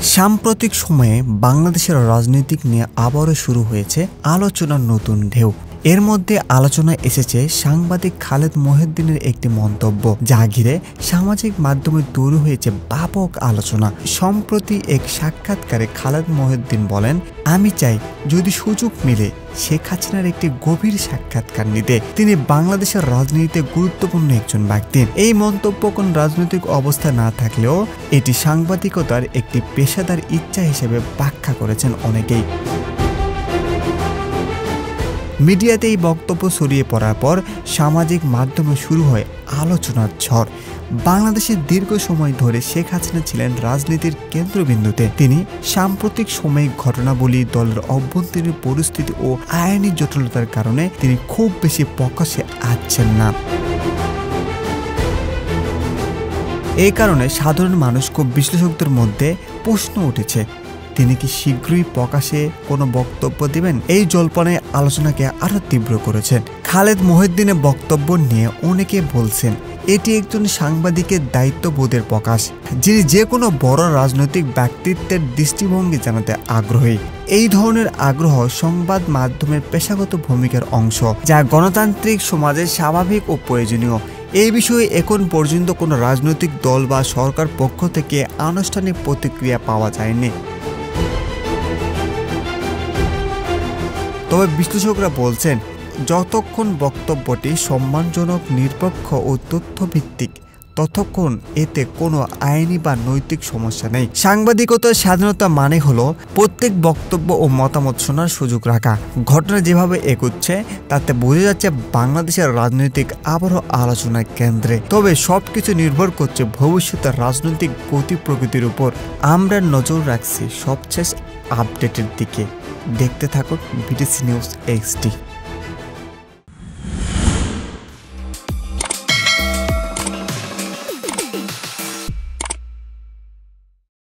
সাম্প্রতিক সময়ে বাংলাদেশের রাজনৈতিক নিয়ে আবারও শুরু হয়েছে আলোচনার নতুন ঢেউ। এর মধ্যে আলোচনায় এসেছে সাংবাদিক খালেদ মহিউদ্দিনের একটি মন্তব্য, যা ঘিরে সামাজিক মাধ্যমে তৈরি হয়েছে ব্যাপক আলোচনা। সম্প্রতি এক সাক্ষাৎকারে খালেদ মহিউদ্দিন বলেন, আমি চাই যদি সুযোগ মিলে শেখ হাসিনার একটি গভীর সাক্ষাৎকার নিতে। তিনি বাংলাদেশের রাজনীতিতে গুরুত্বপূর্ণ একজন ব্যক্তি। এই মন্তব্য কোন রাজনৈতিক অবস্থা না থাকলেও এটি সাংবাদিকতার একটি পেশাদার ইচ্ছা হিসেবে ব্যাখ্যা করেছেন অনেকেই। মিডিয়াতে এই বক্তব্য ছড়িয়ে পড়ার পর সামাজিক মাধ্যমে শুরু হয় আলোচনার ঝড়। বাংলাদেশে দীর্ঘ সময় ধরে শেখ হাসিনা ছিলেন রাজনীতির কেন্দ্রবিন্দুতে। তিনি সাম্প্রতিক সাময়িক ঘটনাবলী, দলের অভ্যন্তরীণ পরিস্থিতি ও আইনি জটিলতার কারণে তিনি খুব বেশি প্রকাশ্যে আসছেন না। এই কারণে সাধারণ মানুষ ও বিশ্লেষকদের মধ্যে প্রশ্ন উঠেছে, তিনি কি শীঘ্রই প্রকাশে কোনো বক্তব্য দিবেন? এই জল্পনে আলোচনাকে আরো তীব্র করেছেন। খালেদ মহিউদ্দিনের বক্তব্য নিয়ে অনেকে বলছেন, এটি একজন সাংবাদিকের দায়িত্ববোধের প্রকাশ, যিনি যে কোনো বড় রাজনৈতিক ব্যক্তিত্বের দৃষ্টিভঙ্গি জানাতে আগ্রহী। এই ধরনের আগ্রহ সংবাদ মাধ্যমের পেশাগত ভূমিকার অংশ, যা গণতান্ত্রিক সমাজে স্বাভাবিক ও প্রয়োজনীয়। এই বিষয়ে এখন পর্যন্ত কোনো রাজনৈতিক দল বা সরকার পক্ষ থেকে আনুষ্ঠানিক প্রতিক্রিয়া পাওয়া যায়নি। তবে বিশ্লেষকরা বলছেন, যতক্ষণ বক্তব্যটি সম্মানজনক, নিরপেক্ষ ও তথ্যভিত্তিক, ততক্ষণ এতে কোনো আইনি বা নৈতিক সমস্যা নেই। সাংবাদিকতার স্বাধীনতা মানে হলো প্রত্যেক বক্তব্য ও মতামত শোনার সুযোগ রাখা। ঘটনা যেভাবে এগোচ্ছে তাতে বোঝা যাচ্ছে বাংলাদেশের রাজনৈতিক আবারও আলোচনার কেন্দ্রে। তবে সবকিছু নির্ভর করছে ভবিষ্যতের রাজনৈতিক গতি প্রকৃতির উপর। আমরা নজর রাখছি সবশেষ আপডেটের দিকে। দেখতে থাকুন বিটিসি নিউজ XD।